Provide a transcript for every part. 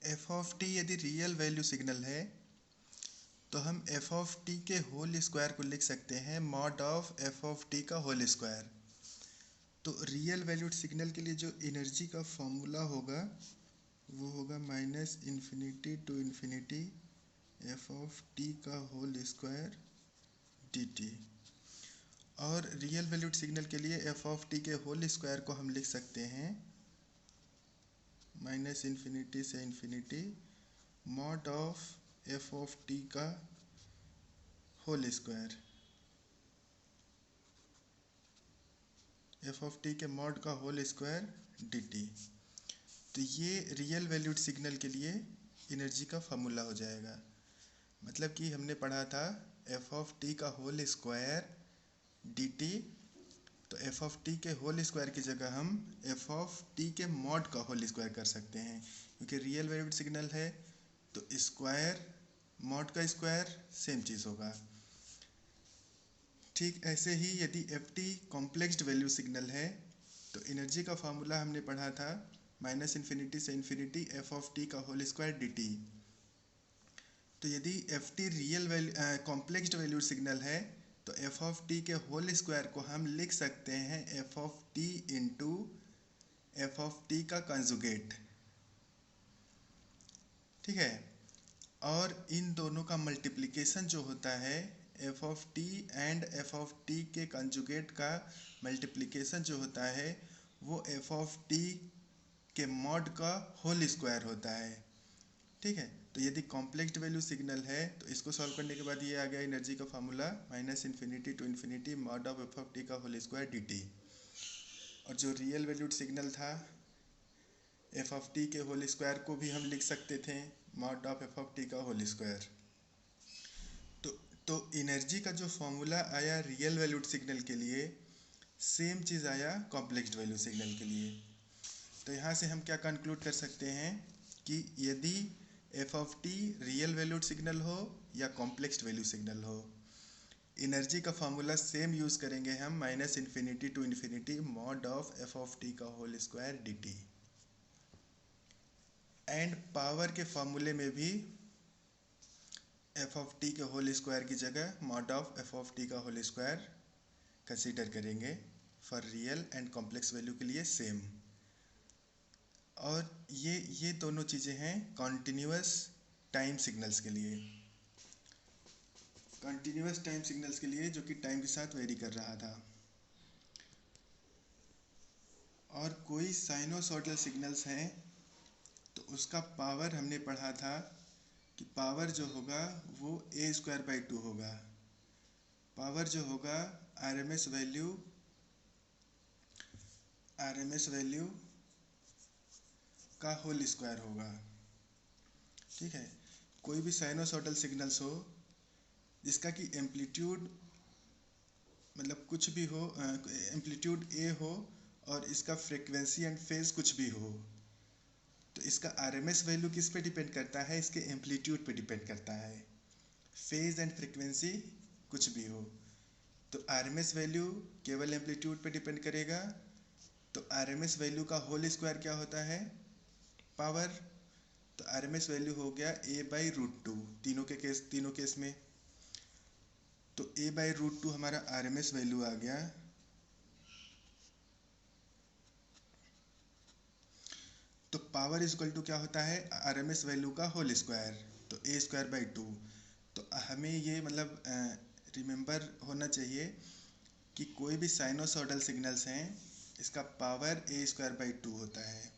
F of t यदि real value signal है तो हम एफ ऑफ टी के होल स्क्वायर को लिख सकते हैं mod of F of T का होल स्क्वायर। तो रियल वैल्यूड सिग्नल के लिए जो एनर्जी का फॉर्मूला होगा वो होगा minus infinity to infinity f of T का होल स्क्वायर डी टी। और रियल वैल्यूड सिग्नल के लिए एफ ऑफ टी के होल स्क्वायर को हम लिख सकते हैं माइनस इन्फिनिटी से infinity mod of F of T का whole square. F of T के मॉड का होल स्क्वायर डी टी। तो ये रियल वैल्यूड सिग्नल के लिए एनर्जी का फार्मूला हो जाएगा। मतलब कि हमने पढ़ा था एफ ऑफ टी का होल स्क्वायर डी टी, तो एफ ऑफ टी के होल स्क्वायर की जगह हम एफ ऑफ टी के मॉड का होल स्क्वायर कर सकते हैं, क्योंकि रियल वैल्यूड सिग्नल है तो स्क्वायर मॉड का स्क्वायर सेम चीज़ होगा। ठीक ऐसे ही यदि एफ टी कॉम्प्लेक्स्ड वैल्यू सिग्नल है तो एनर्जी का फार्मूला हमने पढ़ा था माइनस इन्फिनिटी से इन्फिनिटी एफ ऑफ टी का होल स्क्वायर डी टी। तो यदि F T real value complexed value signal है तो एफ ऑफ टी के होल स्क्वायर को हम लिख सकते हैं F of T into F of T का कंजुगेट। ठीक है। और इन दोनों का मल्टीप्लिकेशन जो होता है f of T and F of T के कंजुगेट का मल्टीप्लिकेशन जो होता है वो एफ ऑफ टी के मॉड का होल स्क्वायर होता है। ठीक है। तो यदि कॉम्प्लेक्स वैल्यू सिग्नल है तो इसको सॉल्व करने के बाद ये आ गया एनर्जी का formula minus infinity to infinity mod of F of T का होल स्क्वायर डी टी। और जो रियल वैल्यूड सिग्नल था एफ ऑफ टी के होल स्क्वायर को भी हम लिख सकते थे mod of F of T का होल स्क्वायर। तो एनर्जी का जो फॉर्मूला आया रियल वैल्यूड सिग्नल के लिए सेम चीज़ आया कॉम्प्लेक्स वैल्यू सिग्नल के लिए। तो यहाँ से हम क्या कंक्लूड कर सकते हैं कि यदि F of T real valued signal हो या कॉम्प्लेक्स वैल्यू सिग्नल हो, एनर्जी का फार्मूला सेम यूज़ करेंगे हम minus infinity to infinity mod of F of T का whole square D T. And power के फार्मूले में भी एफ ऑफ टी के होल स्क्वायर की जगह mod of F of T का होल स्क्वायर कंसीडर करेंगे for real and complex value के लिए सेम। और ये दोनों चीज़ें हैं कॉन्टिन्यूस टाइम सिग्नल्स के लिए, कॉन्टिन्यूस टाइम सिग्नल्स के लिए जो कि टाइम के साथ वेरी कर रहा था। और कोई साइनोसॉइडल सिग्नल्स हैं तो उसका पावर हमने पढ़ा था कि पावर जो होगा वो ए स्क्वायर बाई टू होगा। पावर जो होगा आरएमएस वैल्यू का होल स्क्वायर होगा। ठीक है। कोई भी साइनोसॉइडल सिग्नल्स हो जिसका कि एम्पलीट्यूड मतलब कुछ भी हो, एम्पलीट्यूड ए हो और इसका फ्रीक्वेंसी एंड फेज कुछ भी हो, तो इसका आरएमएस वैल्यू किस पे डिपेंड करता है? इसके एम्पलीट्यूड पे डिपेंड करता है। फेज एंड फ्रीक्वेंसी कुछ भी हो तो आरएमएस वैल्यू केवल एम्पलीट्यूड पे डिपेंड करेगा। तो आरएमएस वैल्यू का होल स्क्वायर क्या होता है? पावर। तो आरएमएस वैल्यू हो गया ए बाई रूट टू तीनों केस में। तो ए बाई रूट टू हमारा आरएमएस वैल्यू आ गया। तो पावर इज इक्वल टू क्या होता है? आरएमएस वैल्यू का होल स्क्वायर, तो ए स्क्वायर बाई टू। तो हमें ये मतलब रिमेंबर होना चाहिए कि कोई भी साइनोसॉइडल सिग्नल्स हैं इसका power A square by two होता है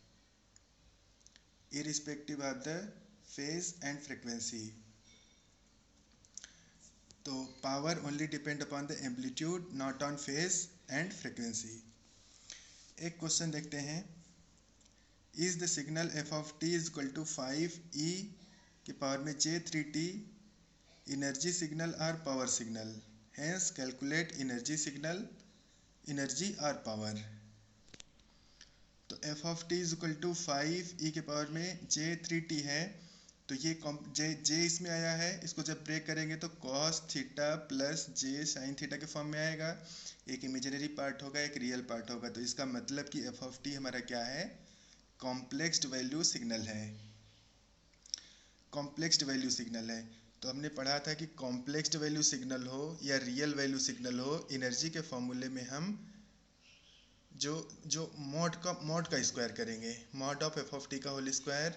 irrespective of the phase and frequency. तो power only depend upon the amplitude not on phase and frequency. एक क्वेश्चन देखते हैं। Is the signal F of T is equal to 5 ई के power में j3t energy signal और power signal, hence calculate energy और power. तो F of T is equal to 5 ई के power में j3t है, तो ये जे इसमें आया है, इसको जब ब्रेक करेंगे तो cos थीटा प्लस जे साइन थीटा के फॉर्म में आएगा। एक इमेजिनरी पार्ट होगा एक रियल पार्ट होगा। तो इसका मतलब कि एफ ऑफ टी हमारा क्या है? कॉम्प्लेक्स्ड वैल्यू सिग्नल है। कॉम्प्लेक्स वैल्यू सिग्नल है। तो हमने पढ़ा था कि कॉम्प्लेक्स वैल्यू सिग्नल हो या रियल वैल्यू सिग्नल हो, एनर्जी के फॉर्मूले में हम जो जो मॉड का स्क्वायर करेंगे, mod of F of T का होल स्क्वायर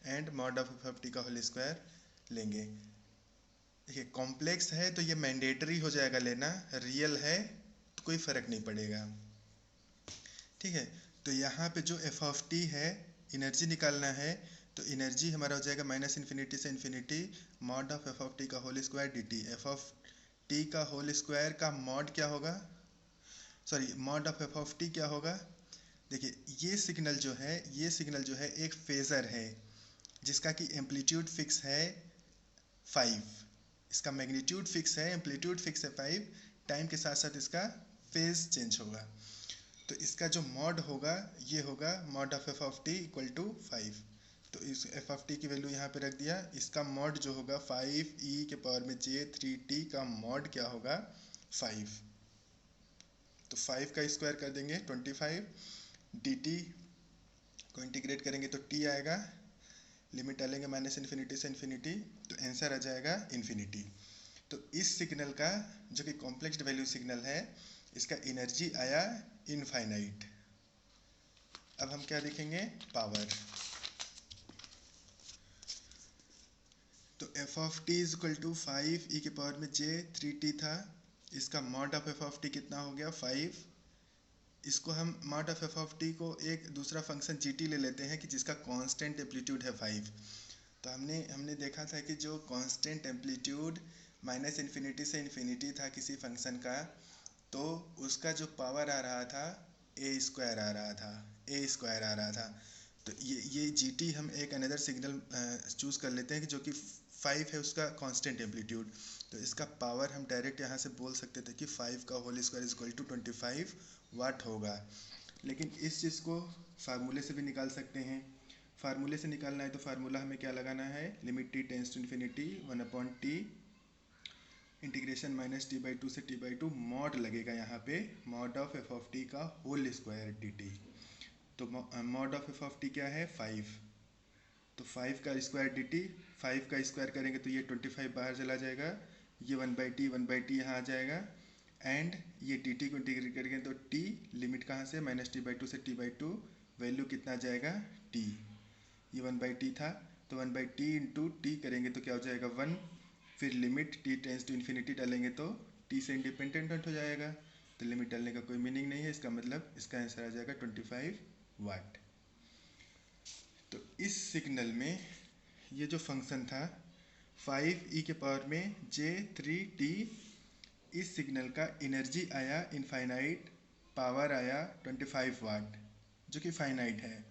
एंड mod of F of T का होल स्क्वायर लेंगे। देखिए कॉम्प्लेक्स है तो ये मैंडेटरी हो जाएगा लेना, रियल है तो कोई फ़र्क नहीं पड़ेगा। ठीक है, तो यहाँ पे जो एफ ऑफ टी है एनर्जी निकालना है, तो एनर्जी हमारा हो जाएगा माइनस इन्फिनिटी से infinity mod of F of T का whole square D T. F of T का होल स्क्वायर का मॉड क्या होगा, sorry mod of F of T क्या होगा। देखिए ये सिग्नल जो है एक फेज़र है जिसका कि एम्पलीट्यूड फिक्स है 5, इसका मैग्नीट्यूड फिक्स है, एम्पलीट्यूड फिक्स है 5, टाइम के साथ साथ इसका फेज चेंज होगा। तो इसका जो मॉड होगा ये होगा mod of F of t equal to 5। तो इस एफ ऑफ टी की वैल्यू यहाँ पे रख दिया, इसका मॉड जो होगा 5 ई के पावर में जे 3t का मॉड क्या होगा 5। तो 5 का स्क्वायर कर देंगे 25, dt को इंटीग्रेट करेंगे तो t आएगा, लिमिट डालेंगे माइनस इन्फिनिटी से इन्फिनिटी, तो आंसर आ जाएगा इन्फिनिटी। तो इस सिग्नल का जो कि कॉम्प्लेक्स वैल्यू सिग्नल है, इसका एनर्जी आया इनफाइनाइट। अब हम क्या लिखेंगे, पावर। तो F of T is equal to 5 ई के पावर में जे 3t था, इसका mod of F of t कितना हो गया 5। इसको हम mod of F of t को एक दूसरा फंक्शन जी टी ले लेते हैं कि जिसका कांस्टेंट एम्पलीट्यूड है 5। तो हमने देखा था कि जो कांस्टेंट एम्पलीट्यूड माइनस इन्फिनिटी से इन्फिनिटी था किसी फंक्शन का, तो उसका जो पावर आ रहा था ए स्क्वायर आ रहा था। तो ये जी टी हम एक अनदर सिग्नल चूज़ कर लेते हैं कि जो कि 5 है उसका कांस्टेंट एम्पलीट्यूड। तो इसका पावर हम डायरेक्ट यहाँ से बोल सकते थे कि 5 का whole square is equal to 25 watt होगा। लेकिन इस चीज़ को फार्मूले से भी निकाल सकते हैं। फार्मूले से निकालना है तो फार्मूला हमें क्या लगाना है, limit t tends to infinity 1/t integration minus t by two से टी बाई टू मॉड लगेगा यहाँ पे, mod of F of T का होल स्क्वायर डी टी। तो mod of F of T क्या है 5, तो 5 का स्क्वायर डी टी, 5 का स्क्वायर करेंगे तो ये 25 बाहर चला जाएगा, ये 1/t यहाँ आ जाएगा, एंड ये डी टी को इंटीग्रेट करेंगे तो टी लिमिट कहाँ से माइनस टी बाई टू से टी बाई टू, वैल्यू कितना आ जाएगा टी, ये 1/t था तो 1/t इंटू टी करेंगे तो क्या हो जाएगा 1, फिर limit t tends to infinity डालेंगे तो टी से इंडिपेंडेंट हो जाएगा। तो लिमिट डालने का कोई मीनिंग नहीं है, इसका मतलब इसका आंसर आ जाएगा 25 वाट। तो इस सिग्नल में ये जो फंक्शन था 5 ई के पावर में जे 3t, इस सिग्नल का एनर्जी आया इनफाइनाइट, पावर आया 25 वाट जो कि फाइनाइट है।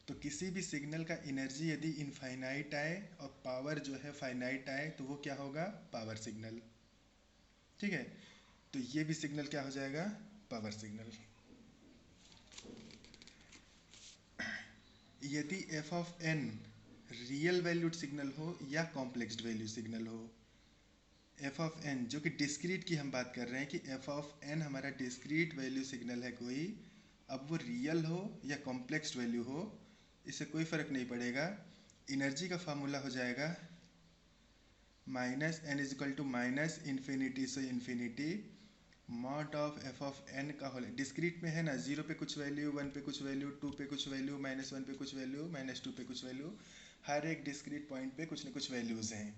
तो किसी भी सिग्नल का एनर्जी यदि इनफाइनाइट आए और पावर जो है फाइनाइट आए तो वो क्या होगा, पावर सिग्नल। ठीक है, तो ये भी सिग्नल क्या हो जाएगा, पावर सिग्नल। यदि F of n real valued signal हो या कॉम्प्लेक्स वैल्यू सिग्नल हो, एफ ऑफ एन जो कि डिस्क्रीट की हम बात कर रहे हैं कि एफ ऑफ एन हमारा डिस्क्रीट वैल्यू सिग्नल है कोई, अब वो रियल हो या कॉम्प्लेक्स वैल्यू हो इससे कोई फ़र्क नहीं पड़ेगा। एनर्जी का फार्मूला हो जाएगा minus N is equal to minus infinity से infinity mod of F of N का होल, डिस्क्रीट में है ना, 0 पे कुछ वैल्यू, 1 पे कुछ वैल्यू, 2 पे कुछ वैल्यू, -1 पे कुछ वैल्यू, -2 पे कुछ वैल्यू, हर एक डिस्क्रीट पॉइंट पे कुछ ना कुछ वैल्यूज़ हैं।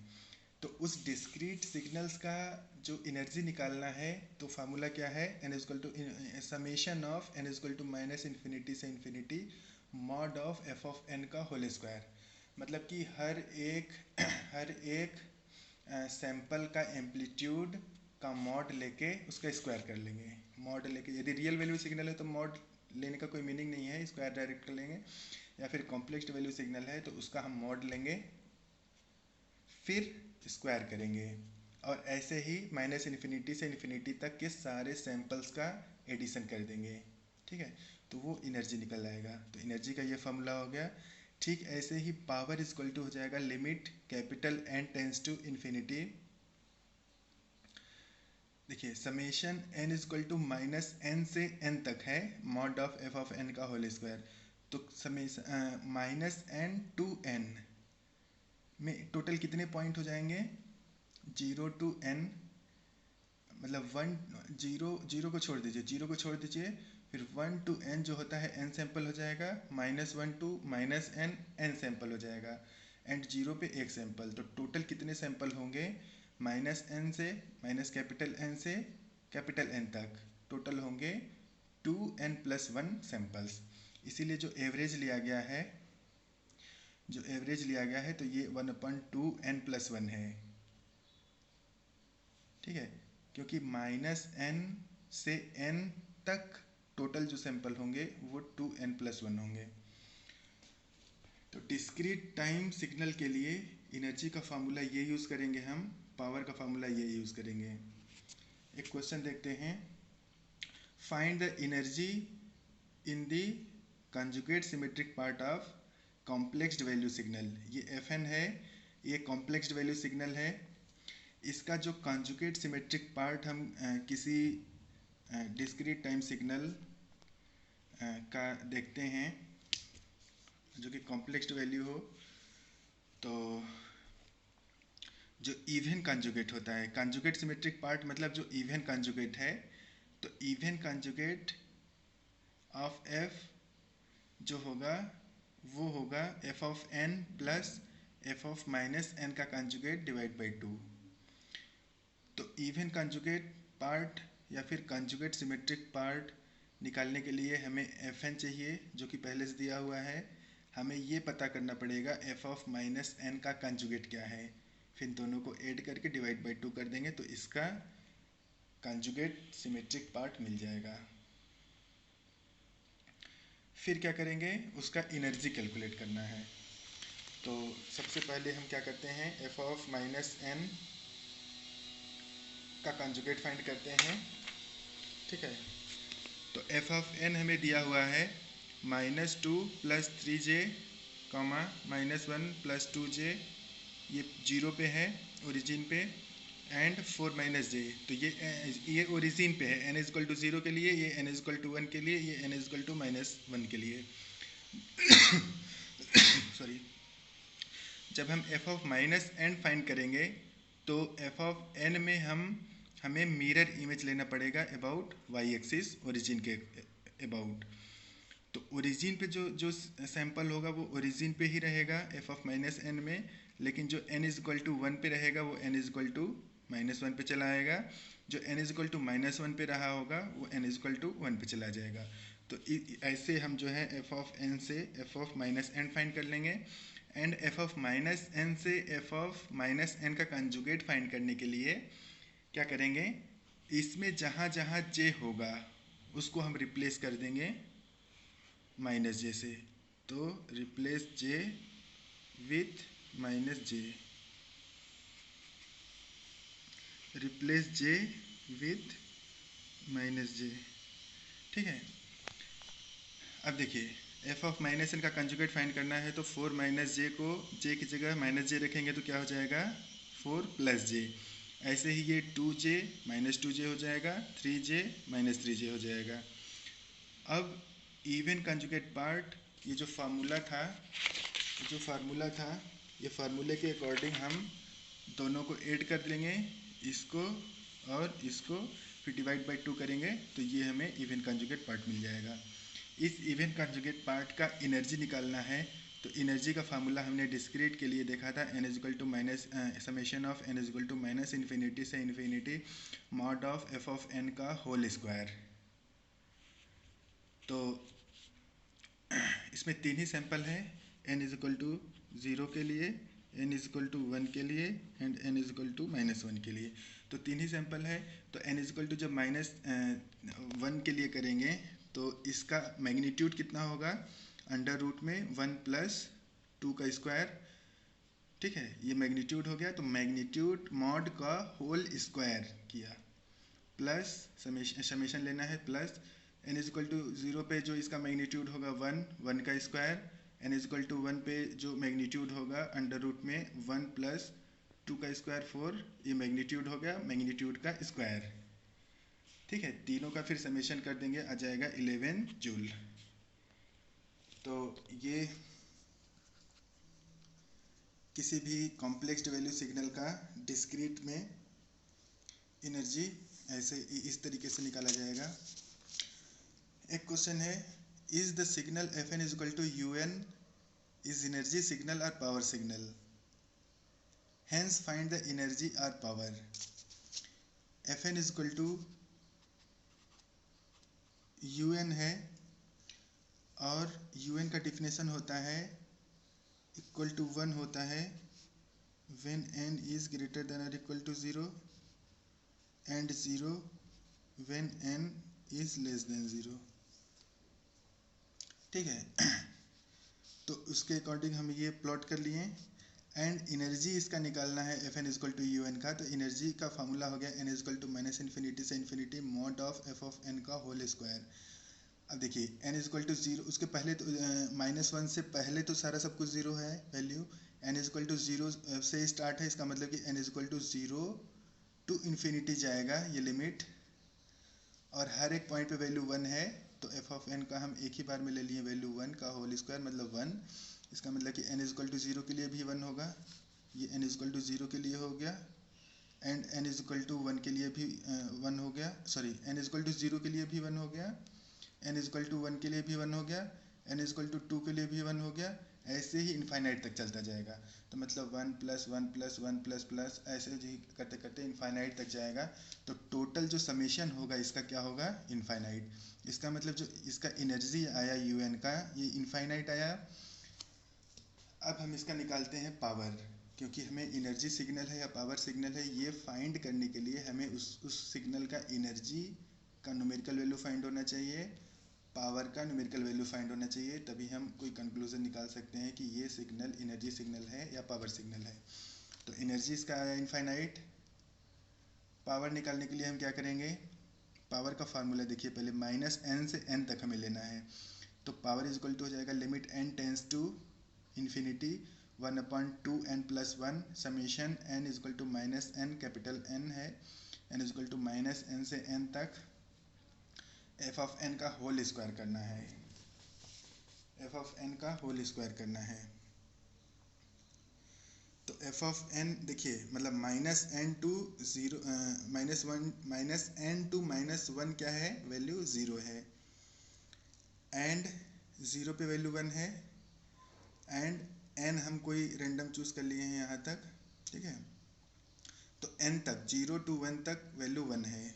तो उस डिस्क्रीट सिग्नल्स का जो एनर्जी निकालना है तो फार्मूला क्या है, N is equal to summation of N is equal to minus infinity से infinity mod of F of N का होल स्क्वायर। मतलब कि हर एक सैंपल का एम्पलीट्यूड का मॉड लेके उसका स्क्वायर कर लेंगे। मॉड लेके यदि रियल वैल्यू सिग्नल है तो मॉड लेने का कोई मीनिंग नहीं है, स्क्वायर डायरेक्ट कर लेंगे, या फिर कॉम्प्लेक्स वैल्यू सिग्नल है तो उसका हम मॉड लेंगे फिर स्क्वायर करेंगे, और ऐसे ही माइनस इन्फिनिटी से इन्फिनिटी तक के सारे सैंपल्स का एडिशन कर देंगे। ठीक है, तो वो एनर्जी निकल आएगा। तो एनर्जी का ये फॉर्मूला हो गया। ठीक ऐसे ही पावर इज इक्वल टू हो जाएगा limit capital N tends to infinity, देखिए summation N is equal to minus N से एन तक है mod of F of N का होल स्क्वायर, तो summation minus N to N में टोटल कितने पॉइंट हो जाएंगे, 0 to n, मतलब 0 को छोड़ दीजिए, 0 को छोड़ दीजिए, फिर 1 to n जो होता है n सैंपल हो जाएगा, -1 to -n n सैंपल हो जाएगा, एंड 0 पे एक सैंपल। तो टोटल कितने सैंपल होंगे, -n से कैपिटल N से कैपिटल N तक टोटल होंगे 2n+1 सैंपल्स। इसीलिए जो एवरेज लिया गया है, तो ये 1/2n+1 है, ठीक है, क्योंकि -n से n तक टोटल जो सैंपल होंगे वो 2n+1 होंगे। तो डिस्क्रीट टाइम सिग्नल के लिए एनर्जी का फार्मूला ये यूज़ करेंगे हम, पावर का फार्मूला ये यूज़ करेंगे। एक क्वेश्चन देखते हैं, find the energy in the conjugate symmetric part of complexed value signal. ये Fn है, ये कॉम्प्लेक्स्ड वैल्यू सिग्नल है। इसका जो कंजुगेट सिमेट्रिक पार्ट हम किसी डिस्क्रीट टाइम सिग्नल का देखते हैं जो कि कॉम्प्लेक्स्ड वैल्यू हो, तो जो इवन कंजुगेट होता है, कंजुगेट सिमेट्रिक पार्ट मतलब जो इवन कंजुगेट है, तो इवन कंजुगेट ऑफ f जो होगा वो होगा f of n plus f of -n का कंजुगेट डिवाइड बाई 2। तो इवन कंजुगेट पार्ट या फिर कंजुगेट सिमेट्रिक पार्ट निकालने के लिए हमें Fn चाहिए जो कि पहले से दिया हुआ है। हमें ये पता करना पड़ेगा f ऑफ -n का कंजुगेट क्या है, फिर दोनों को ऐड करके डिवाइड बाई 2 कर देंगे तो इसका कंजुगेट सिमेट्रिक पार्ट मिल जाएगा। फिर क्या करेंगे, उसका एनर्जी कैलकुलेट करना है। तो सबसे पहले हम क्या करते हैं, f ऑफ -n का कंजुगेट फाइंड करते हैं, ठीक है। तो f ऑफ n हमें दिया हुआ है -2 + 3j, -1 + 2j, ये 0 पे है ओरिजिन पे, एंड 4 - j। तो ये ओरिजिन पे है, n = 0 के लिए, ये n = 1 के लिए, ये n = -1 के लिए। सॉरी, जब हम f ऑफ -n फाइंड करेंगे तो f ऑफ n में हमें मिरर इमेज लेना पड़ेगा अबाउट y एक्सिस, ओरिजिन के अबाउट। तो ओरिजिन पे जो सैंपल होगा वो ओरिजिन पे ही रहेगा f ऑफ -n में, लेकिन जो n = 1 पे रहेगा वो n = -1 पे चला आएगा, जो n = -1 पे रहा होगा वो n = 1 पे चला जाएगा। तो ऐसे हम जो है f ऑफ n से f ऑफ -n फाइंड कर लेंगे, एंड f ऑफ -n से f ऑफ -n का कंजुगेट फाइंड करने के लिए क्या करेंगे, इसमें जहाँ जहाँ j होगा उसको हम रिप्लेस कर देंगे -j से। तो replace j with -j, replace j with -j, ठीक है। अब देखिए f ऑफ -n का कंजुगेट फाइंड करना है, तो 4 - j को j की जगह -j रखेंगे तो क्या हो जाएगा, 4 + j। ऐसे ही ये 2j -2j हो जाएगा, 3j -3j हो जाएगा। अब इवन कंजुगेट पार्ट, ये जो फार्मूला था, ये फार्मूले के अकॉर्डिंग हम दोनों को ऐड कर लेंगे, इसको और इसको, फिर डिवाइड बाई 2 करेंगे तो ये हमें इवन कंजुगेट पार्ट मिल जाएगा। इस इवन कंजुगेट पार्ट का एनर्जी निकालना है, तो एनर्जी का फार्मूला हमने डिस्क्रीट के लिए देखा था, n = summation of n = -infinity से infinity mod of f of n का होल स्क्वायर। तो इसमें 3 ही सैंपल है, n = 0 के लिए, n = 1 के लिए एंड n = -1 के लिए। तो 3 ही सैंपल है। तो n = जब -1 के लिए करेंगे तो इसका मैग्नीट्यूड कितना होगा, √ में 1 + 2 का स्क्वायर, ठीक है, ये मैग्नीट्यूड हो गया। तो मैग्नीट्यूड मॉड का होल स्क्वायर किया, प्लस समेशन लेना है, प्लस n = 0 पे जो इसका मैग्नीट्यूड होगा 1 का स्क्वायर, n = 1 पे जो मैग्नीट्यूड होगा √ में 1 + 2 का स्क्वायर 4, ये मैग्नीट्यूड हो गया, मैग्नीट्यूड का स्क्वायर, ठीक है। तीनों का फिर समेशन कर देंगे, आ जाएगा 11 जूल। तो ये किसी भी कॉम्प्लेक्स वैल्यू सिग्नल का डिस्क्रीट में एनर्जी ऐसे इस तरीके से निकाला जाएगा। एक क्वेश्चन है, is the signal F N is equal to you N is energy signal और power signal, hence find the energy और power. F N is equal to you N है और यू एन का डिफिनेशन होता है equal to 1 होता है when n is greater than और equal to 0 and 0 when n is less than 0। ठीक है, तो उसके अकॉर्डिंग हम ये प्लॉट कर लिए। एंड एनर्जी इसका निकालना है F N is equal to you N का, तो एनर्जी का फार्मूला हो गया N is equal to minus infinity से infinity mod of F of N का होल स्क्वायर। अब देखिए n इजक्वल टू 0, उसके पहले तो -1 से पहले तो सारा सब कुछ 0 है वैल्यू। n इजक्वल टू 0 से स्टार्ट है, इसका मतलब कि n is equal to 0 to infinity जाएगा ये लिमिट, और हर एक पॉइंट पे वैल्यू 1 है, तो एफ ऑफ एन का हम एक ही बार में ले लिए वैल्यू 1 का होल स्क्वायर मतलब 1। इसका मतलब कि n इजक्वल टू 0 के लिए भी 1 होगा, ये n इजक्वल टू 0 के लिए हो गया, एंड n इजक्वल टू 1 के लिए भी 1 हो गया, सॉरी n इजक्वल टू 0 के लिए भी 1 हो गया, n इजक्वल टू 1 के लिए भी 1 हो गया, n इजक्वल टू 2 के लिए भी 1 हो गया, ऐसे ही इनफाइनाइट तक चलता जाएगा। तो मतलब 1 प्लस 1 प्लस 1 प्लस प्लस ऐसे ही करते करते इनफाइनाइट तक जाएगा। तो टोटल जो समेशन होगा इसका क्या होगा, इनफाइनाइट। इसका मतलब जो इसका एनर्जी आया यू एन का ये इनफाइनाइट आया। अब हम इसका निकालते हैं पावर, क्योंकि हमें एनर्जी सिग्नल है या पावर सिग्नल है ये फाइंड करने के लिए हमें उस सिग्नल का एनर्जी का न्यूमेरिकल वैल्यू फाइंड होना चाहिए, पावर का न्यूमेरिकल वैल्यू फाइंड होना चाहिए, तभी हम कोई कंक्लूजन निकाल सकते हैं कि ये सिग्नल एनर्जी सिग्नल है या पावर सिग्नल है। तो एनर्जी इसका आया इनफाइनाइट। पावर निकालने के लिए हम क्या करेंगे, पावर का फार्मूला देखिए पहले, -n से n तक हमें लेना है, तो पावर इज इक्वल टू हो जाएगा limit n tends to infinity 1/2n plus 1 summation n is equal to -n, capital N है, n is equal to -n से n तक एफ ऑफ एन का होल स्क्वायर करना है, एफ ऑफ एन का whole square करना है। तो एफ ऑफ एन देखिए मतलब -n टू 0 -n टू -1 क्या है, वैल्यू 0 है, एंड 0 पे वैल्यू 1 है, एंड n हम कोई रेंडम चूज कर लिए हैं यहाँ तक। ठीक है, तो n तक 0 टू 1 तक वैल्यू 1 है।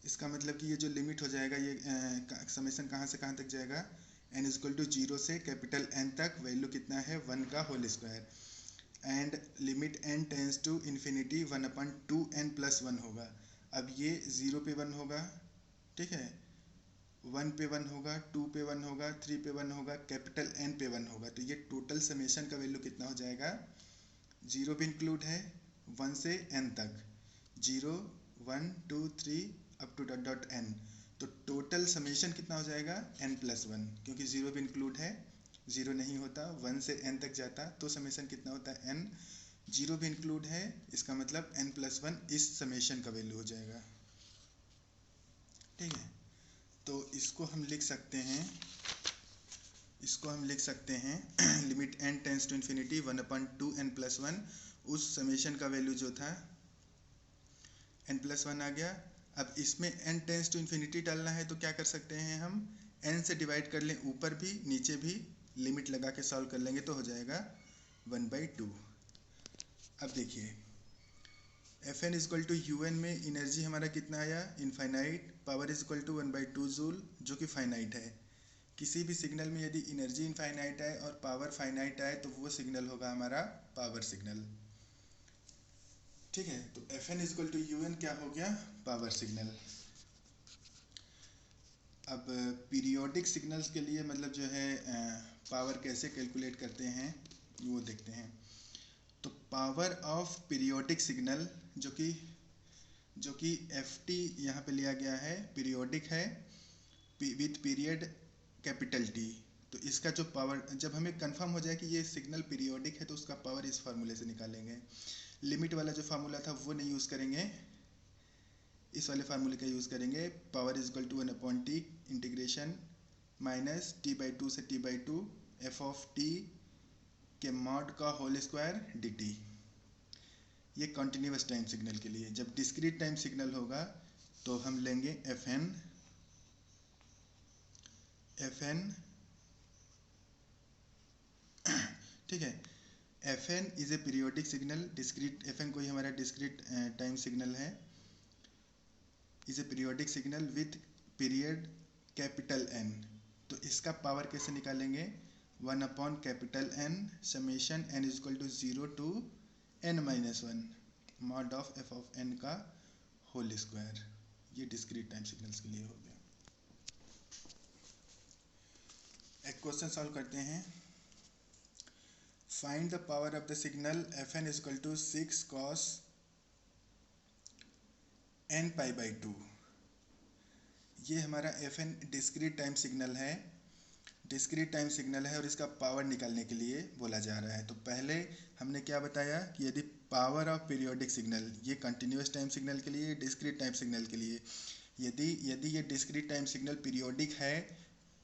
इसका मतलब कि ये जो लिमिट हो जाएगा ये समेशन कहाँ से कहाँ तक जाएगा, n इज इक्वल टू 0 से कैपिटल N तक वैल्यू कितना है 1 का whole square, and limit n tends to infinity 1/2n plus 1 होगा। अब ये 0 पे 1 होगा, ठीक है, 1 पे 1 होगा, 2 पे 1 होगा, 3 पे 1 होगा, कैपिटल N पे 1 होगा, तो ये टोटल समेशन का वैल्यू कितना हो जाएगा, 0 भी इंक्लूड है 1 से n तक, 0 1 2 3 अप टू डॉट n, तो टोटल समेशन कितना हो जाएगा n प्लस 1, क्योंकि 0 भी इंक्लूड है, 0 नहीं होता 1 से n तक जाता, तो समेशन कितना होता है n, 0 भी इंक्लूड है, इसका मतलब n प्लस 1 इस समेशन का वैल्यू हो जाएगा। ठीक है, तो इसको हम लिख सकते हैं, इसको हम लिख सकते हैं limit n tends to infinity 1/2n plus 1, उस समेशन का वैल्यू जो था n प्लस 1 आ गया। अब इसमें n टेंस टू इन्फिनिटी डालना है, तो क्या कर सकते हैं हम n से डिवाइड कर लें, ऊपर भी नीचे भी लिमिट लगा के सॉल्व कर लेंगे तो हो जाएगा 1/2। अब देखिए f N is equal to you n में एनर्जी हमारा कितना आया, infinite, power is equal to 1/2 joule जो कि फाइनाइट है। किसी भी सिग्नल में यदि एनर्जी इनफाइनाइट आए और पावर फाइनाइट आए तो वो सिग्नल होगा हमारा पावर सिग्नल। ठीक है, तो f N is equal to you n क्या हो गया, पावर सिग्नल। अब पीरियोडिक सिग्नल्स के लिए मतलब जो है पावर कैसे कैलकुलेट करते हैं वो देखते हैं। तो पावर ऑफ पीरियोडिक सिग्नल जो कि एफ टी यहाँ पे लिया गया है, पीरियोडिक है विथ पीरियड कैपिटल टी, तो इसका जो पावर जब हमें कंफर्म हो जाए कि ये सिग्नल पीरियोडिक है तो उसका पावर इस फार्मूले से निकालेंगे। लिमिट वाला जो फार्मूला था वो नहीं यूज़ करेंगे, इस वाले फार्मूले का यूज़ करेंगे, power is equal to 1/t integration -t/2 से t/2 एफ ऑफ टी के मॉड का होल स्क्वायर dt। ये कॉन्टिन्यूस टाइम सिग्नल के लिए। जब डिस्क्रीट टाइम सिग्नल होगा तो हम लेंगे fn ठीक है। fn is a periodic signal. Discrete fn कोई हमारा डिस्क्रीट टाइम सिग्नल है, is a periodic signal with period capital N। तो इसका पावर कैसे निकालेंगे? 1/N summation n is equal to 0 to n-1 mod of f of n का whole square. ये discrete time signals के लिए हो गया। एक क्वेश्चन सॉल्व करते हैं। Find the power of the signal fn is equal to 6 cos n π/2। ये हमारा fn डिस्क्रीट टाइम सिग्नल है, डिस्क्रीट टाइम सिग्नल है और इसका पावर निकालने के लिए बोला जा रहा है। तो पहले हमने क्या बताया कि यदि पावर ऑफ पीरियोडिक सिग्नल, ये कंटिन्यूस टाइम सिग्नल के लिए, डिस्क्रीट टाइम सिग्नल के लिए, यदि ये डिस्क्रीट टाइम सिग्नल पीरियोडिक है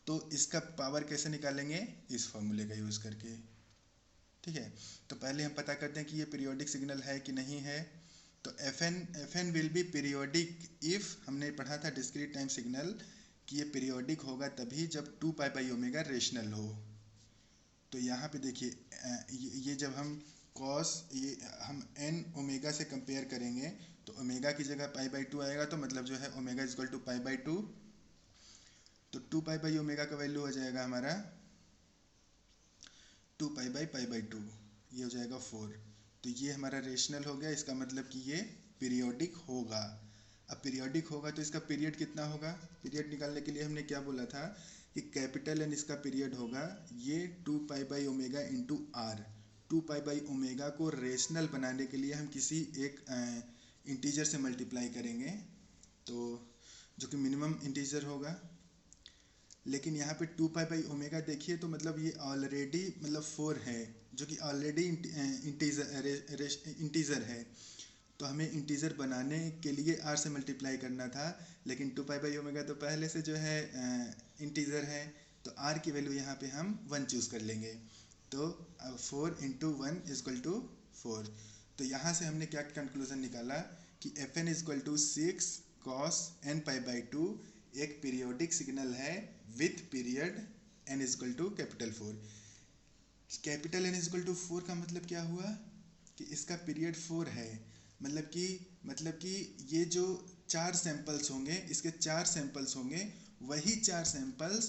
तो इसका पावर कैसे निकालेंगे? इस फॉर्मूले का यूज़ करके। ठीक है, तो पहले हम पता करते हैं कि ये पीरियोडिक सिग्नल है कि नहीं है। तो fn will be periodic if, हमने पढ़ा था डिस्क्रीट टाइम सिग्नल कि ये पीरियोडिक होगा तभी जब 2π/ω रेशनल हो। तो यहाँ पे देखिए ये जब हम cos, ये हम n ओमेगा से कंपेयर करेंगे तो ओमेगा की जगह π/2 आएगा, तो मतलब जो है ओमेगा इज इक्वल टू π/2। तो 2π/ω का वैल्यू हो जाएगा हमारा 2π/π/2, ये हो जाएगा 4। तो ये हमारा रेशनल हो गया, इसका मतलब कि ये पीरियोडिक होगा। अब पीरियोडिक होगा तो इसका पीरियड कितना होगा? पीरियड निकालने के लिए हमने क्या बोला था कि कैपिटल N इसका पीरियड होगा, ये 2π/ω इंटू आर। 2π/ω को रेशनल बनाने के लिए हम किसी एक इंटीजर से मल्टीप्लाई करेंगे, तो जो कि मिनिमम इंटीजर होगा। लेकिन यहाँ पे 2π/ω देखिए तो मतलब ये ऑलरेडी मतलब 4 है, जो कि ऑलरेडी इंटीजर है। तो हमें इंटीजर बनाने के लिए r से मल्टीप्लाई करना था, लेकिन 2π/ω तो पहले से जो है इंटीजर है, तो r की वैल्यू यहाँ पे हम 1 चूज़ कर लेंगे। तो 4 × 1 = 4। तो यहाँ से हमने क्या कंक्लूजन निकाला कि fn = 6 cos n π/2 एक पीरियोडिक सिग्नल है with period n = capital 4। Capital N = 4 का मतलब क्या हुआ कि इसका पीरियड 4 है, मतलब कि ये जो 4 सैंपल्स होंगे, इसके 4 सैंपल्स होंगे, वही 4 सैंपल्स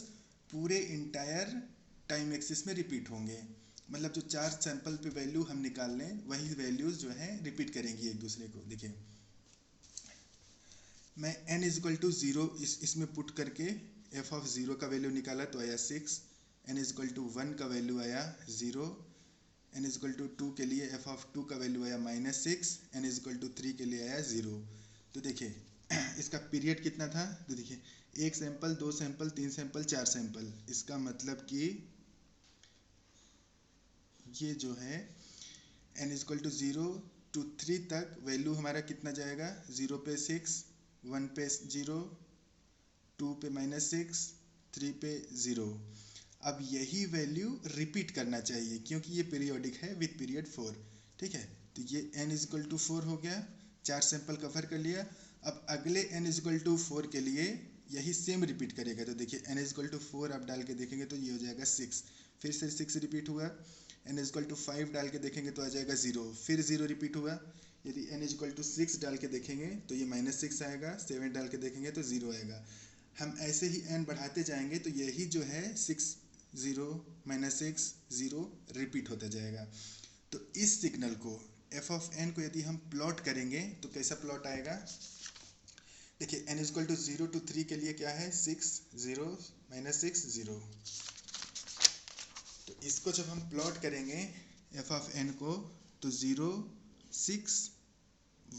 पूरे इंटायर टाइम एक्सिस में रिपीट होंगे। मतलब जो 4 सैंपल पे वैल्यू हम निकाल लें, वही वैल्यूज़ जो है रिपीट करेंगी एक दूसरे को। देखिए मैं n = 0 इसमें पुट करके f ऑफ 0 का वैल्यू निकाला तो आया 6, n = 1 का वैल्यू आया 0, n = 2 के लिए f ऑफ 2 का वैल्यू आया -6, n = 3 के लिए आया 0। तो देखिए इसका पीरियड कितना था? तो देखिए 1 सैंपल, 2 सैंपल, 3 सैंपल, 4 सैंपल। इसका मतलब कि ये जो है n = 0 to 3 तक वैल्यू हमारा कितना जाएगा? 0 पे 6, 1 पे 0, 2 पे -6, 3 पे 0। अब यही वैल्यू रिपीट करना चाहिए क्योंकि ये पीरियोडिक है विथ पीरियड 4। ठीक है, तो ये n = 4 हो गया, 4 सैंपल कवर कर लिया। अब अगले n = 4 के लिए यही सेम रिपीट करेगा। तो देखिए n = 4 आप डाल के देखेंगे तो ये हो जाएगा 6, फिर से 6 रिपीट हुआ। n = 5 डाल के देखेंगे तो आ जाएगा 0, फिर 0 रिपीट हुआ। यदि n = 6 डाल के देखेंगे तो ये -6 आएगा, 7 डाल के देखेंगे तो 0 आएगा। हम ऐसे ही n बढ़ाते जाएंगे तो यही जो है 6 0 -6 0 रिपीट होता जाएगा। तो इस सिग्नल को f ऑफ n को यदि हम प्लॉट करेंगे तो कैसा प्लॉट आएगा? देखिए n = 0 to 3 के लिए क्या है? 6 0 -6 0। तो इसको जब हम प्लॉट करेंगे f ऑफ n को तो 0 6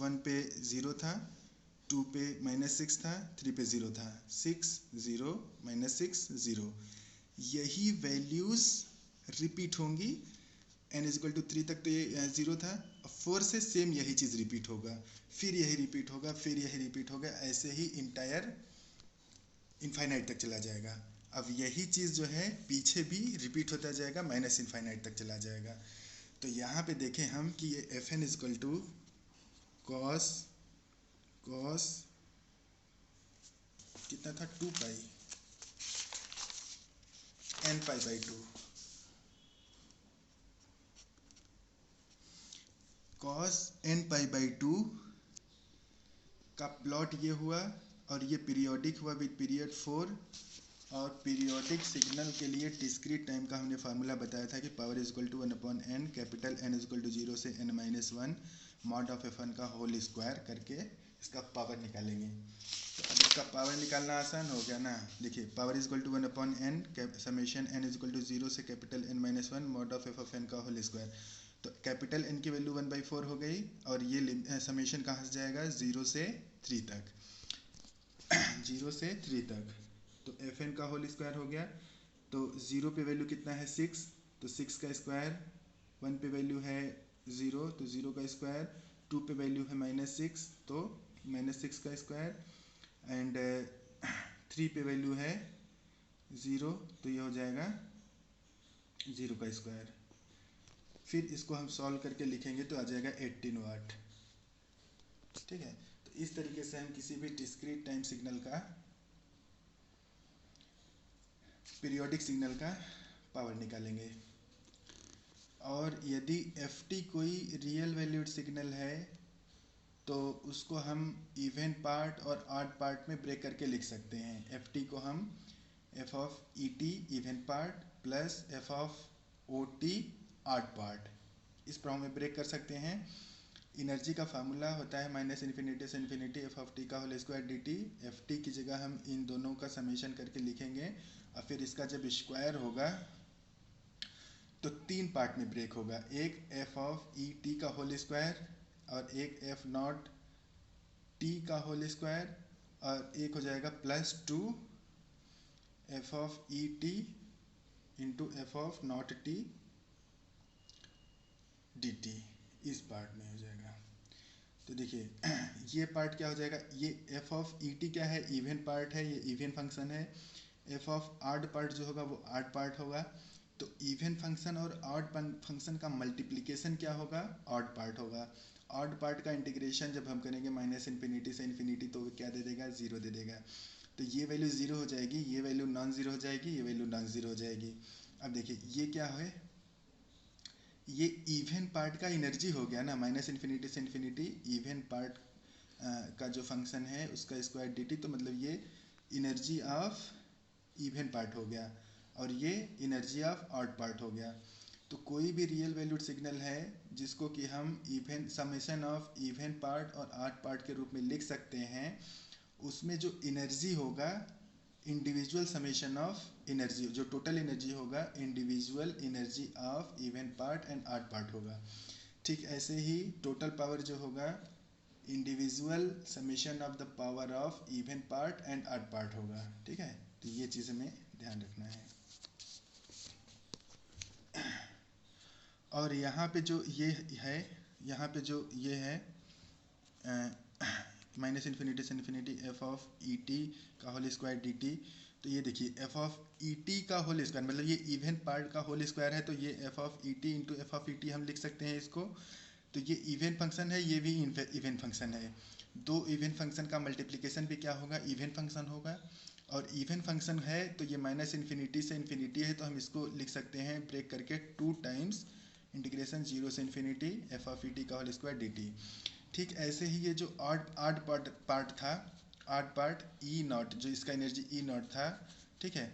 1 पे 0 था, 2 पे -6 था, 3 पे 0 था, 6 0 -6 0। यही वैल्यूज़ रिपीट होंगी। n = 3 तक तो ये 0 था, 4 से सेम यही चीज़ रिपीट होगा, फिर यही रिपीट होगा, फिर यही रिपीट होगा, ऐसे ही इंटायर इनफाइनाइट तक चला जाएगा। अब यही चीज़ जो है पीछे भी रिपीट होता जाएगा, माइनस इनफाइनाइट तक चला जाएगा। तो यहाँ पे देखें हम कि ये F N is equal to cos cos कितना था, 2 pi N pi by 2, cos N pi by 2 का प्लॉट ये हुआ, और ये पीरियोडिक हुआ विद पीरियड 4। और पीरियोडिक सिग्नल के लिए डिस्क्रीट टाइम का हमने फार्मूला बताया था कि power is equal to 1/n, capital N is equal to 0 से n-1 मॉड ऑफ F1 का होल स्क्वायर करके इसका पावर निकालेंगे। तो अब इसका पावर निकालना आसान हो गया ना। देखिए power is equal to 1/n summation n is equal to 0 से capital N-1 mod of F(n) का होल स्क्वायर। तो कैपिटल N की वैल्यू 1/4 हो गई, और ये समेशन कहाँ से जाएगा, 0 से 3 तक 0 से 3 तक। तो Fn का होल स्क्वायर हो गया। तो 0 पे वैल्यू कितना है, 6, तो 6 का स्क्वायर, 1 पे वैल्यू है 0 तो 0 का स्क्वायर, 2 पे वैल्यू है -6 तो -6 का स्क्वायर, एंड 3 पे वैल्यू है 0 तो ये हो जाएगा 0 का स्क्वायर। फिर इसको हम सॉल्व करके लिखेंगे तो आ जाएगा 18 वाट। ठीक है, तो इस तरीके से हम किसी भी डिस्क्रीट टाइम सिग्नल का, पीरियोडिक सिग्नल का पावर निकालेंगे। और यदि ft कोई रियल वैल्यूड सिग्नल है तो उसको हम इवन पार्ट और ऑड पार्ट में ब्रेक करके लिख सकते हैं। ft को हम f of et even part plus f of ot odd part, इस फॉर्म में ब्रेक कर सकते हैं। एनर्जी का फार्मूला होता है -इन्फिनिटी से इन्फिनिटी एफ ऑफ टी का whole square D T. F t की जगह हम इन दोनों का समेशन करके लिखेंगे, और फिर इसका जब स्क्वायर होगा तो 3 पार्ट में ब्रेक होगा, एक एफ ऑफ ई टी का होल स्क्वायर, और एक एफ नॉट टी का होल स्क्वायर, और एक हो जाएगा +2 F of E T into F of not T D T, इस पार्ट में हो जाएगा। तो देखिए ये पार्ट क्या हो जाएगा, ये एफ ऑफ ई टी क्या है, इवन पार्ट है, ये इवन फंक्शन है। एफ ऑफ ऑड पार्ट जो होगा वो ऑड पार्ट होगा। तो इवन फंक्शन और ऑड फंक्शन का मल्टीप्लिकेशन क्या होगा, ऑड पार्ट होगा। ऑड पार्ट का इंटीग्रेशन जब हम करेंगे -इन्फिनिटी से इन्फिनिटी तो वो क्या दे देगा, 0 दे देगा। तो ये वैल्यू 0 हो जाएगी, ये वैल्यू नॉन ज़ीरो हो जाएगी, ये वैल्यू नॉन ज़ीरो हो जाएगी। अब देखिए ये क्या है, ये इवन पार्ट का एनर्जी हो गया ना, -इन्फिनिटी से इन्फिनिटी इवन पार्ट का जो फंक्शन है उसका स्क्वायर dt, तो मतलब ये एनर्जी ऑफ इवन पार्ट हो गया, और ये एनर्जी ऑफ ऑड पार्ट हो गया। तो कोई भी रियल वैल्यूड सिग्नल है जिसको कि हम even summation of even part और ऑड पार्ट के रूप में लिख सकते हैं, उसमें जो एनर्जी होगा इंडिविजुअल समेशन ऑफ एनर्जी, जो टोटल एनर्जी होगा individual energy of even part and odd part होगा। ठीक ऐसे ही टोटल पावर जो होगा individual summation of the power of even part and odd part होगा। ठीक है, तो ये चीज़ हमें ध्यान रखना है। और यहाँ पे जो ये है, यहाँ पे जो ये है -इन्फिनिटी से इन्फिनिटी एफ ऑफ ई टी का होल स्क्वायर डी टी। तो ये देखिए एफ ऑफ ई टी का होल स्क्वायर मतलब ये इवन पार्ट का होल स्क्वायर है, तो ये F of E T into F of E T हम लिख सकते हैं इसको। तो ये इवन फंक्शन है, ये भी इवन फंक्शन है। दो इवन फंक्शन का मल्टीप्लिकेशन भी क्या होगा, इवन फंक्शन होगा। और इवन फंक्शन है तो ये -इन्फिनिटी से इन्फिनिटी है, तो हम इसको लिख सकते हैं ब्रेक करके 2 टाइम्स इंटीग्रेशन 0 से इन्फिनिटी एफ ऑफ ई टी का होल स्क्वायर डी टी। ठीक ऐसे ही ये जो ऑड पार्ट था, ऑड पार्ट ई नॉट, जो इसका एनर्जी ई नॉट था, ठीक है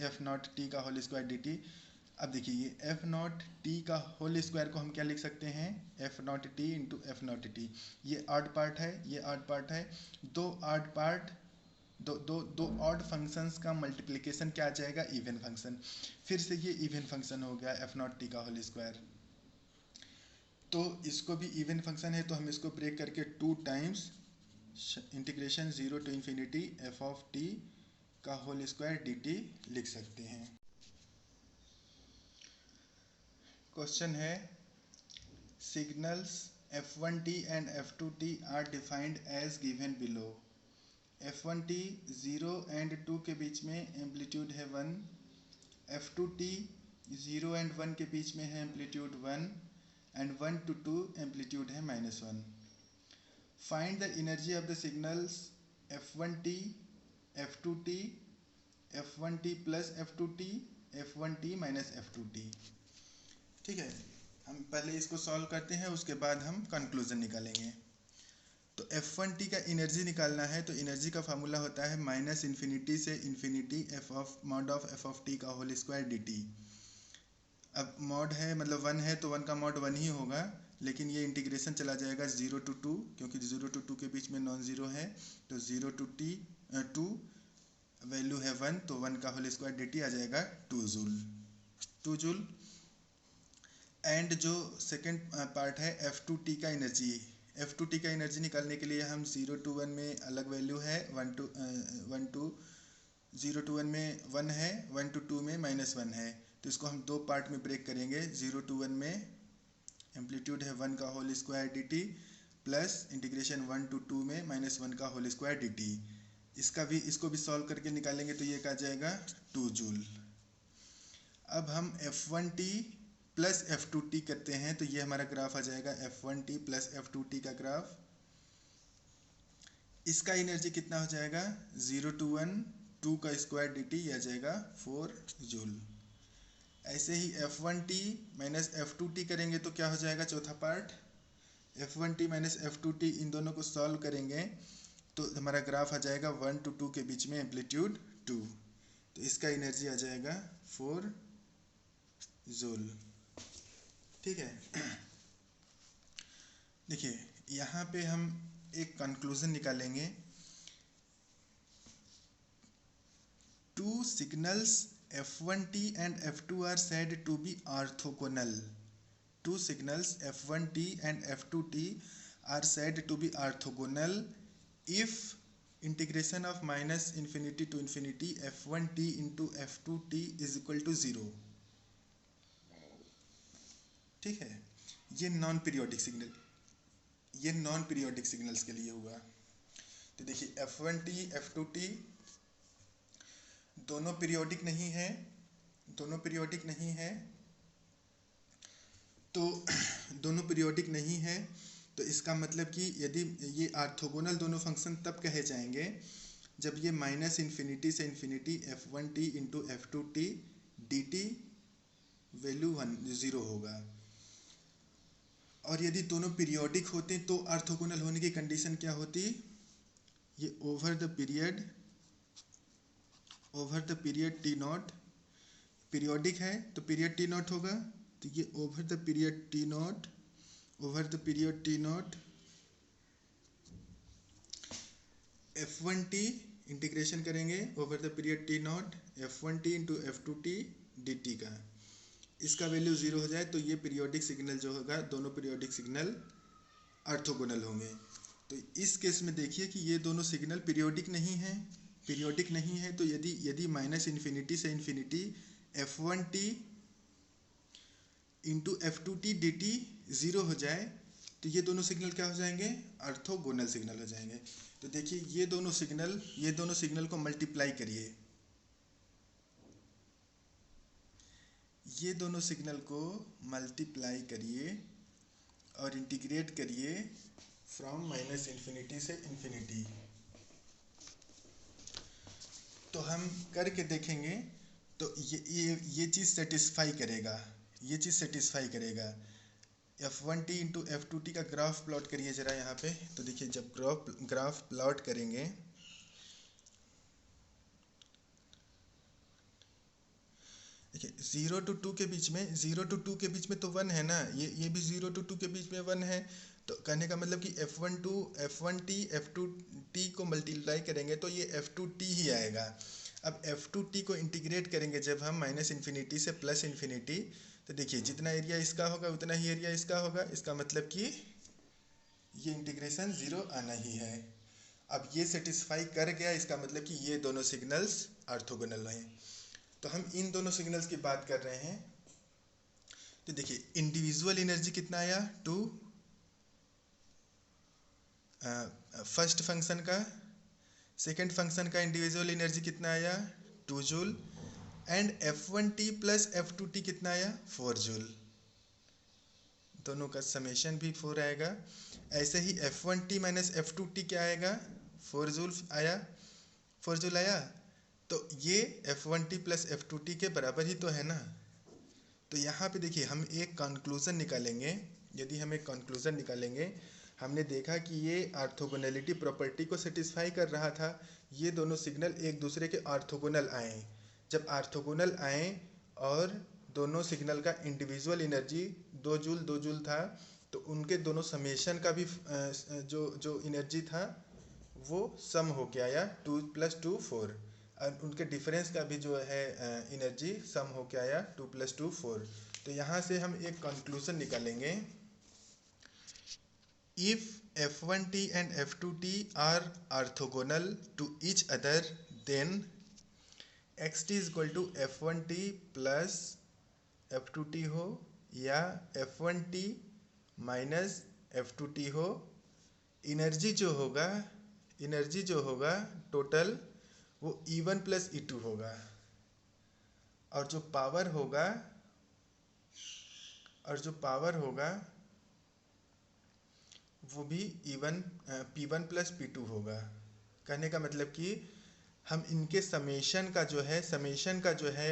एफ नॉट टी का होल स्क्वायर डी टी। अब देखिए ये एफ नॉट टी का होल स्क्वायर को हम क्या लिख सकते हैं, F not T into F not T. ये ऑड पार्ट है, ये ऑड पार्ट है, दो ऑड पार्ट, दो ऑड फंक्शंस का मल्टीप्लिकेशन क्या आ जाएगा, इवन फंक्शन। फिर से ये इवन फंक्शन हो गया एफ नॉट टी का होल स्क्वायर। तो इसको भी इवन फंक्शन है, तो हम इसको ब्रेक करके 2 times integration 0 to infinity f of T का होल स्क्वायर डी टी लिख सकते हैं। क्वेश्चन है signals f1t and f2t are defined as given below। F1t 0 and 2 के बीच में एम्पलीट्यूड है 1, F2t 0 एंड 1 के बीच में है एम्पलीट्यूड 1 एंड 1 to 2 एम्पलीट्यूड है -1। Find the energy of the signals F1t, F2t, F1t plus F2t, F1t minus F2t। ठीक है, हम पहले इसको सॉल्व करते हैं, उसके बाद हम कंक्लूजन निकालेंगे। तो F1t का एनर्जी निकालना है, तो एनर्जी का फार्मूला होता है माइनस इन्फिनिटी से infinity mod of F of T का होल स्क्वायर डी टी। अब मॉड है मतलब 1 है तो 1 का मॉड 1 ही होगा, लेकिन ये इंटीग्रेशन चला जाएगा 0 to 2, क्योंकि 0 to 2 के बीच में नॉन ज़ीरो है, तो 0 to 2 वैल्यू है 1, तो 1 का होल स्क्वायर डी टी आ जाएगा 2 जूल। एंड जो सेकेंड पार्ट है F2t का एनर्जी, F2t का एनर्जी निकालने के लिए हम 0 to 1 में अलग वैल्यू है, 0 to 1 में 1 है, 1 to 2 में -1 है, तो इसको हम दो पार्ट में ब्रेक करेंगे। 0 to 1 में एम्पलीट्यूड है 1 का whole square D t plus integration 1 to 2 में -1 का होल स्क्वायर डी टी। इसको भी सॉल्व करके निकालेंगे तो ये क्या जाएगा 2 जूल। अब हम F1t प्लस F2t करते हैं, तो ये हमारा ग्राफ आ जाएगा F1t प्लस F2t का ग्राफ। इसका एनर्जी कितना हो जाएगा 0 to 1 2 का स्क्वायर डी टी, यह जाएगा 4 जूल। ऐसे ही F1t माइनस F2t करेंगे तो क्या हो जाएगा चौथा पार्ट, F1t माइनस F2t, इन दोनों को सॉल्व करेंगे तो हमारा ग्राफ आ जाएगा 1 to 2 के बीच में एम्पलीट्यूड 2, तो इसका एनर्जी आ जाएगा 4 जूल। ठीक है, देखिए यहाँ पे हम एक कंक्लूजन निकालेंगे। Two signals F1t and F2 are said to be orthogonal. Two signals F1t and F2t are said to be orthogonal if integration of minus infinity to infinity F1t into F2t is equal to 0. ठीक है, ये non periodic signals के लिए हुआ। तो देखिए F1t F2t दोनों periodic नहीं है, तो दोनों पीरियोडिक नहीं है, तो इसका मतलब कि यदि ये ऑर्थोगोनल दोनों फंक्शन तब कहे जाएंगे जब ये माइनस इन्फिनिटी से infinity F1t into F2t dt value 0 होगा। और यदि दोनों पीरियोडिक होते तो ऑर्थोगोनल होने की कंडीशन क्या होती, ये over the period t nought, periodic है तो पीरियड टी नॉट होगा, तो ये over the period t nought F1t integration करेंगे over the period t nought F1t into F2t dt का, इसका वैल्यू 0 हो जाए तो ये पीरियोडिक सिग्नल जो होगा, दोनों पीरियोडिक सिग्नल ऑर्थोगोनल होंगे। तो इस केस में देखिए कि ये दोनों सिग्नल पीरियोडिक नहीं है, तो यदि माइनस इन्फिनिटी से infinity F1t into F2t dt 0 हो जाए तो ये दोनों सिग्नल क्या हो जाएंगे, ऑर्थोगोनल सिग्नल हो जाएंगे। तो देखिए ये दोनों सिग्नल को मल्टीप्लाई करिए, और इंटीग्रेट करिए फ्रॉम माइनस इन्फिनिटी से इन्फिनिटी। तो हम करके देखेंगे तो ये चीज़ सेटिस्फाई करेगा। F1t इंटू F2t का ग्राफ प्लॉट करिए ज़रा यहाँ पे। तो देखिए जब ग्राफ प्लॉट करेंगे देखिए 0 to 2 के बीच में तो 1 है ना, ये भी 0 to 2 के बीच में 1 है, तो कहने का मतलब कि F1t F2t को मल्टीप्लाई करेंगे तो ये F2t ही आएगा। अब F2t को इंटीग्रेट करेंगे जब हम माइनस इन्फिनिटी से प्लस इन्फिनिटी, तो देखिए जितना एरिया इसका होगा उतना ही एरिया इसका होगा, इसका मतलब कि ये इंटीग्रेशन 0 आना ही है। अब ये सेटिस्फाई कर गया, इसका मतलब कि ये दोनों सिग्नल्स ऑर्थोगोनल हैं। तो हम इन दोनों सिग्नल्स की बात कर रहे हैं। तो देखिए इंडिविजुअल एनर्जी कितना आया 2 फर्स्ट फंक्शन का सेकेंड फंक्शन का इंडिविजुअल एनर्जी कितना आया 2 joule and F1T plus F2T कितना आया 4 जूल, दोनों का समेशन भी 4 आएगा। ऐसे ही F1T माइनस F2T क्या आएगा 4 जूल आया, 4 जूल आया। तो ये F1T प्लस F2T के बराबर ही तो है ना। तो यहाँ पे देखिए हम एक कंक्लूजन निकालेंगे। यदि हम एक कंक्लूजन निकालेंगे, हमने देखा कि ये ऑर्थोगोनैलिटी प्रॉपर्टी को सेटिस्फाई कर रहा था। ये दोनों सिग्नल एक दूसरे के ऑर्थोगोनल आए। जब ऑर्थोगोनल आए और दोनों सिग्नल का इंडिविजुअल एनर्जी 2 जूल था, तो उनके दोनों समेशन का भी जो जो एनर्जी था वो सम हो के आया 2 + 2 4, और उनके डिफरेंस का भी जो है एनर्जी सम हो के आया 2 + 2 4। तो यहाँ से हम एक कंक्लूजन निकालेंगे, if F1T and F2T are orthogonal to each other, then xt is equal to F1T plus F2T हो या F1T माइनस F2T हो। एनर्जी जो होगा टोटल वो E1 प्लस E2 होगा, और जो पावर होगा वो भी P1 प्लस P2 होगा। कहने का मतलब कि हम इनके समेशन का जो है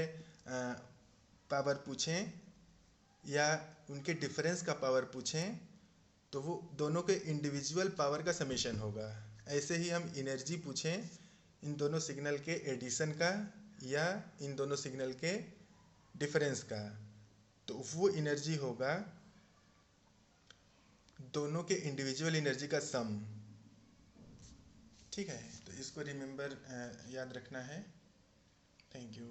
पावर पूछें या उनके डिफरेंस का पावर पूछें, तो वो दोनों के इंडिविजुअल पावर का समेशन होगा। ऐसे ही हम एनर्जी पूछें इन दोनों सिग्नल के एडिशन का या इन दोनों सिग्नल के डिफरेंस का, तो वो एनर्जी होगा दोनों के इंडिविजुअल एनर्जी का सम। ठीक है, तो इसको याद रखना है। Thank you.